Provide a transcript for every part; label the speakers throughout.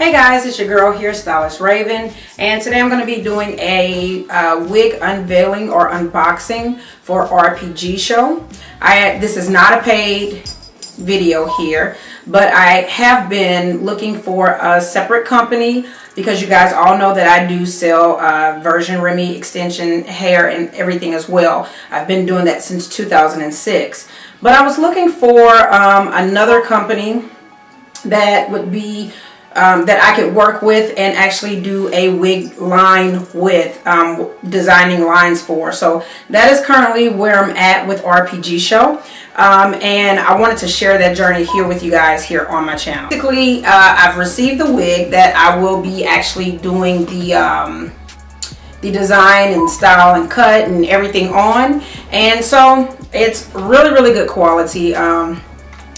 Speaker 1: Hey guys, it's your girl here, Stylist Raven, and today I'm going to be doing a wig unveiling or unboxing for RPGSHOW. This is not a paid video here, but I have been looking for a separate company because you guys all know that I do sell version Remy extension hair and everything as well. I've been doing that since 2006, but I was looking for another company that would be that I could work with and actually do a wig line with, designing lines for. So that is currently where I'm at with RPGSHOW, and I wanted to share that journey here with you guys here on my channel. Basically, I've received the wig that I will be actually doing the design and style and cut and everything on, and so it's really good quality.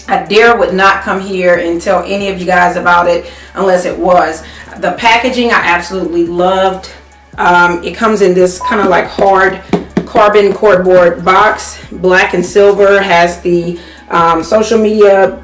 Speaker 1: I would not come here and tell any of you guys about it unless it was. The packaging I absolutely loved. It comes in this kind of like hard carbon cardboard box, black and silver, has the social media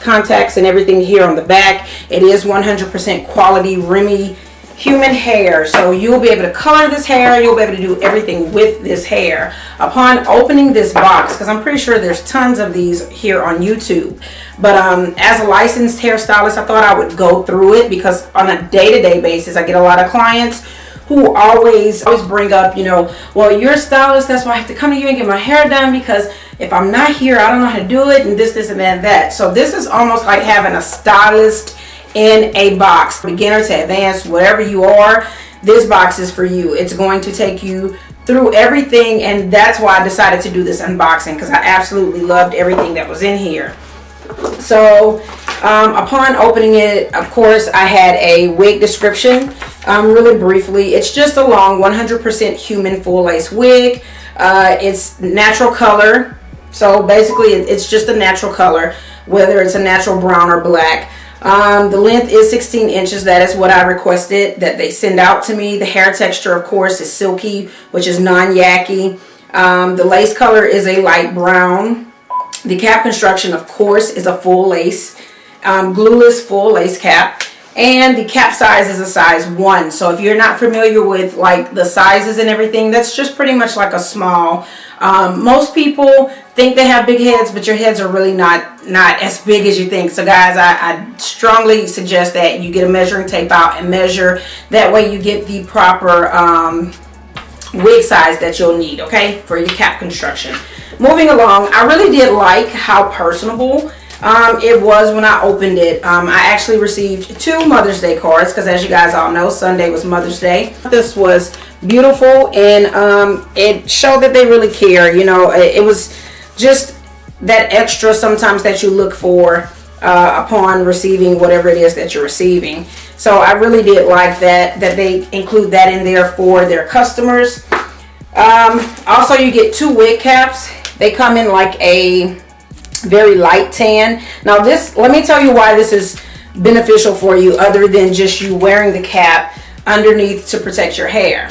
Speaker 1: contacts and everything here on the back. It is 100% quality Remy human hair, so you'll be able to color this hair, you'll be able to do everything with this hair. Upon opening this box, because I'm pretty sure there's tons of these here on YouTube, but as a licensed hairstylist, I thought I would go through it because on a day-to-day basis I get a lot of clients who always bring up, you know, well, you're a stylist, that's why I have to come to you and get my hair done, because if I'm not here I don't know how to do it, and this and that. So this is almost like having a stylist in a box. Beginner to advanced, whatever you are, this box is for you. It's going to take you through everything, and that's why I decided to do this unboxing, because I absolutely loved everything that was in here. So upon opening it, of course, I had a wig description. Really briefly, it's just a long 100% human full lace wig. It's natural color, so basically it's just a natural color, whether it's a natural brown or black. The length is 16 inches. That is what I requested that they send out to me. The hair texture, of course, is silky, which is non-yucky. The lace color is a light brown. The cap construction, of course, is a full lace, glueless full lace cap. And the cap size is a size 1. So if you're not familiar with like the sizes and everything, that's just pretty much like a small. Most people think they have big heads, but your heads are really not as big as you think. So guys, I strongly suggest that you get a measuring tape out and measure. That way you get the proper wig size that you'll need, okay, for your cap construction. Moving along, I really did like how personable it was when I opened it. I actually received 2 Mother's Day cards, because as you guys all know, Sunday was Mother's Day. This was beautiful, and it showed that they really care. You know, it was just that extra sometimes that you look for upon receiving whatever it is that you're receiving. So I really did like that they include that in there for their customers. Also, you get 2 wig caps. They come in like a very light tan. Now this, let me tell you why this is beneficial for you, other than just you wearing the cap underneath to protect your hair.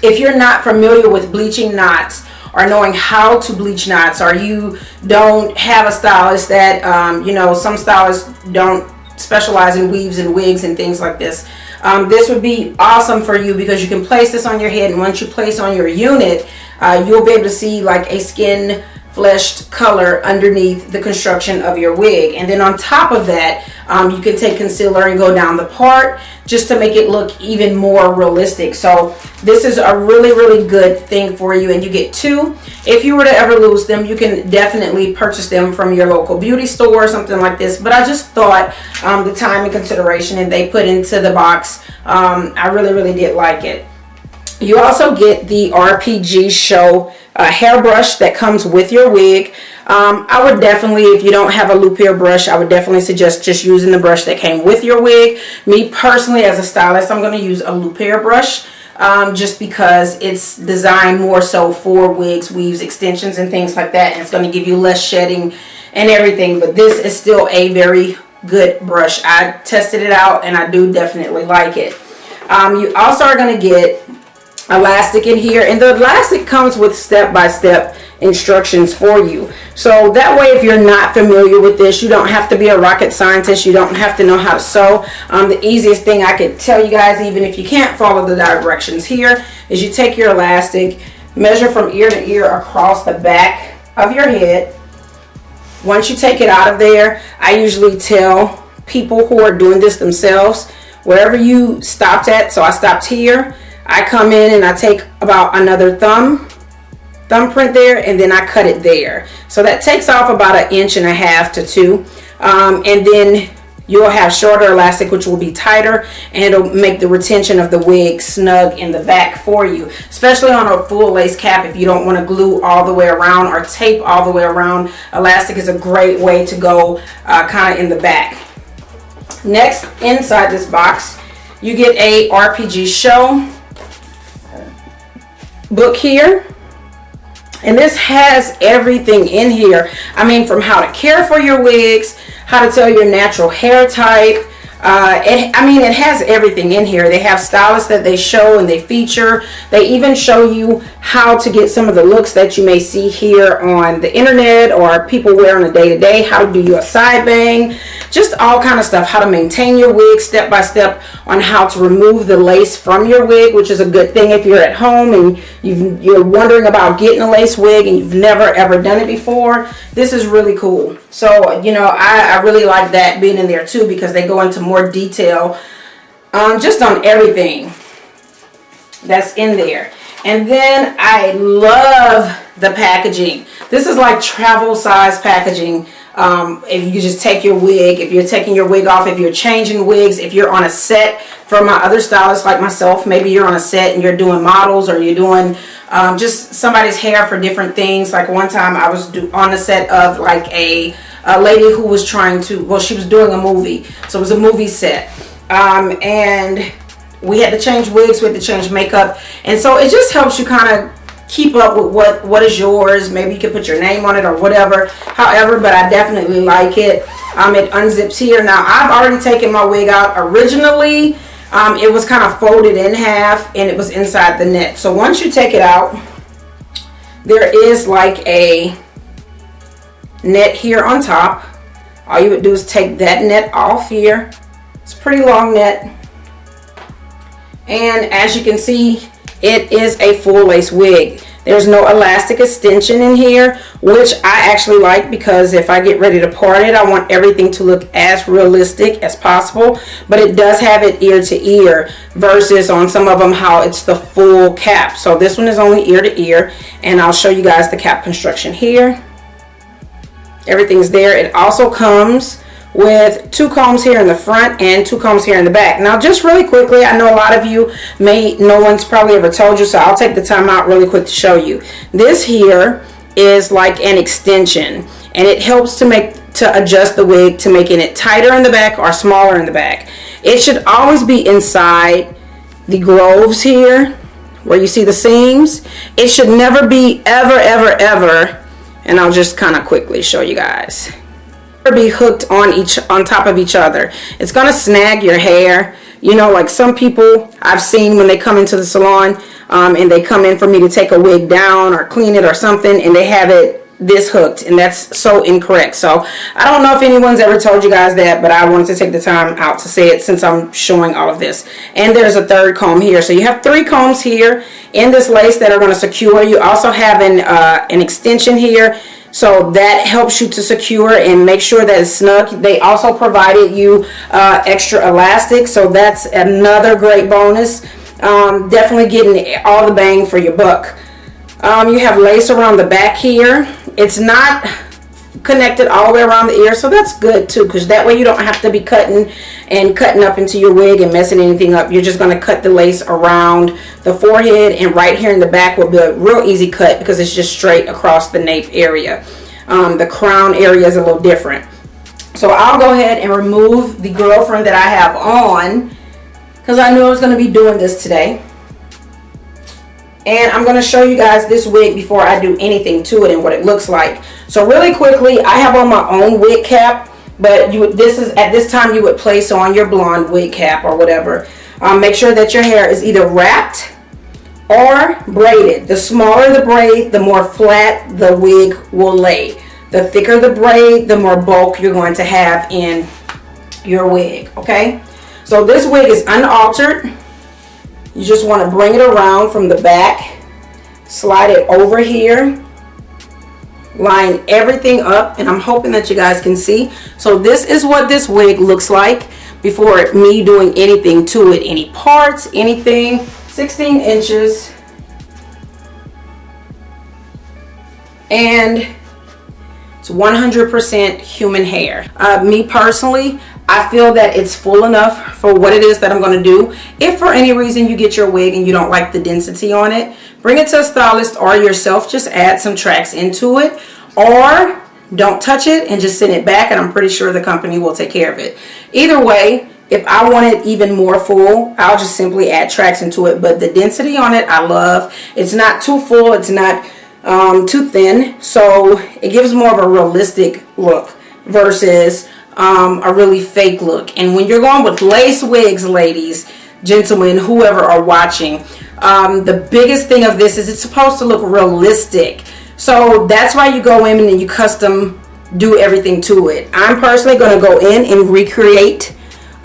Speaker 1: If you're not familiar with bleaching knots or knowing how to bleach knots, or you don't have a stylist that you know, some stylists don't specialize in weaves and wigs and things like this, this would be awesome for you, because you can place this on your head, and once you place on your unit, you'll be able to see like a skin fleshed color underneath the construction of your wig. And then on top of that, you can take concealer and go down the part just to make it look even more realistic. So this is a really good thing for you, and you get 2. If you were to ever lose them, you can definitely purchase them from your local beauty store or something like this. But I just thought the time and consideration and they put into the box, I really did like it. You also get the RPGSHOW hairbrush that comes with your wig. I would definitely, if you don't have a loop hair brush, I would definitely suggest just using the brush that came with your wig. Me personally, as a stylist, I'm going to use a loop hair brush, just because it's designed more so for wigs, weaves, extensions, and things like that, and it's going to give you less shedding and everything. But this is still a very good brush. I tested it out, and I do definitely like it. You also are going to get elastic in here, and the elastic comes with step-by-step instructions for you. So that way, if you're not familiar with this, you don't have to be a rocket scientist, you don't have to know how to sew. The easiest thing I could tell you guys, even if you can't follow the directions here, is you take your elastic, measure from ear to ear across the back of your head. Once you take it out of there, I usually tell people who are doing this themselves, wherever you stopped at, so I stopped here, I come in and I take about another thumbprint there, and then I cut it there. So that takes off about 1.5 inches to 2. And then you'll have shorter elastic, which will be tighter, and it'll make the retention of the wig snug in the back for you, especially on a full lace cap. If you don't want to glue all the way around or tape all the way around, elastic is a great way to go kind of in the back. Next, inside this box, you get a RPGSHOW book here. And this has everything in here. I mean, from how to care for your wigs, how to tell your natural hair type. It has everything in here. They have stylists that they show and they feature. They even show you how to get some of the looks that you may see here on the internet or people wear on a day-to-day, how to do your side bang, just all kind of stuff, how to maintain your wig step by step, on how to remove the lace from your wig, which is a good thing if you're at home and you're wondering about getting a lace wig and you've never ever done it before. This is really cool. So, you know, I really like that being in there too, because they go into more detail just on everything that's in there. And then I love the packaging. This is like travel size packaging. If you just take your wig, if you're taking your wig off, if you're changing wigs, if you're on a set for my other stylists like myself, maybe you're on a set and you're doing models, or you're doing just somebody's hair for different things. Like one time I was on the set of like a lady who was trying to, well, she was doing a movie, so it was a movie set, and we had to change wigs, we had to change makeup, and so it just helps you kind of keep up with what is yours. Maybe you can put your name on it or whatever, however, but I definitely like it. It unzips here. Now I've already taken my wig out. Originally it was kind of folded in half and it was inside the net. So once you take it out, there is like a net here on top. All you would do is take that net off here. It's a pretty long net, and as you can see, it is a full lace wig. There's no elastic extension in here, which I actually like, because if I get ready to part it, I want everything to look as realistic as possible. But it does have it ear to ear, versus on some of them how it's the full cap. So this one is only ear to ear, and I'll show you guys the cap construction here. Everything's there. It also comes with 2 combs here in the front and 2 combs here in the back. Now just really quickly, I know a lot of you no one's probably ever told you, so I'll take the time out really quick to show you. This here is like an extension, and it helps to adjust the wig to making it tighter in the back or smaller in the back. It should always be inside the groves here where you see the seams. It should never be ever, and I'll just kind of quickly show you guys, be hooked on top of each other. It's gonna snag your hair. You know, like some people I've seen when they come into the salon and they come in for me to take a wig down or clean it or something, and they have it this hooked, and that's so incorrect. So I don't know if anyone's ever told you guys that, but I wanted to take the time out to say it since I'm showing all of this. And there's a 3rd comb here, so you have 3 combs here in this lace that are going to secure. You also have an extension here, so that helps you to secure and make sure that it's snug. They also provided you extra elastic, so that's another great bonus. Definitely getting all the bang for your buck. You have lace around the back here. It's not connected all the way around the ear, so that's good too, because that way you don't have to be cutting up into your wig and messing anything up. You're just going to cut the lace around the forehead, and right here in the back will be a real easy cut because it's just straight across the nape area. The crown area is a little different. So I'll go ahead and remove the girlfriend that I have on, because I knew I was going to be doing this today. And I'm going to show you guys this wig before I do anything to it and what it looks like. So really quickly, I have on my own wig cap, but at this time you would place on your blonde wig cap or whatever. Make sure that your hair is either wrapped or braided. The smaller the braid, the more flat the wig will lay. The thicker the braid, the more bulk you're going to have in your wig, okay? So this wig is unaltered. You just want to bring it around from the back, slide it over here, line everything up, and I'm hoping that you guys can see. So this is what this wig looks like before me doing anything to it, any parts, anything. 16 inches, and it's 100% human hair. Me personally, I feel that it's full enough for what it is that I'm going to do. If for any reason you get your wig and you don't like the density on it, bring it to a stylist or yourself. Just add some tracks into it, or don't touch it and just send it back, and I'm pretty sure the company will take care of it. Either way, if I want it even more full, I'll just simply add tracks into it. But the density on it, I love. It's not too full. It's not too thin. So it gives more of a realistic look versus a really fake look. And when you're going with lace wigs, ladies, gentlemen, whoever are watching, the biggest thing of this is it's supposed to look realistic. So that's why you go in and you custom do everything to it. I'm personally going to go in and recreate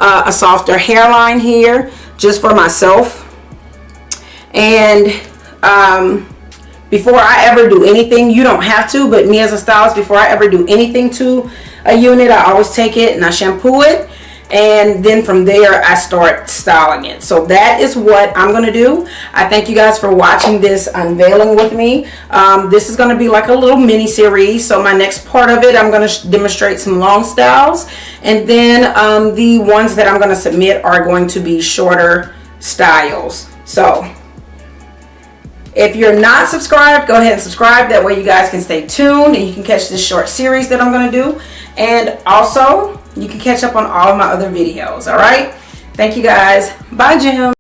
Speaker 1: a softer hairline here just for myself. And before I ever do anything, you don't have to, but me as a stylist, before I ever do anything to a unit, I always take it and I shampoo it, and then from there I start styling it. So that is what I'm going to do. I thank you guys for watching this unveiling with me. This is going to be like a little mini series. So my next part of it, I'm going to demonstrate some long styles, and then the ones that I'm going to submit are going to be shorter styles. So if you're not subscribed, go ahead and subscribe. That way you guys can stay tuned and you can catch this short series that I'm going to do. And also, you can catch up on all of my other videos. All right? Thank you guys. Bye, Jim.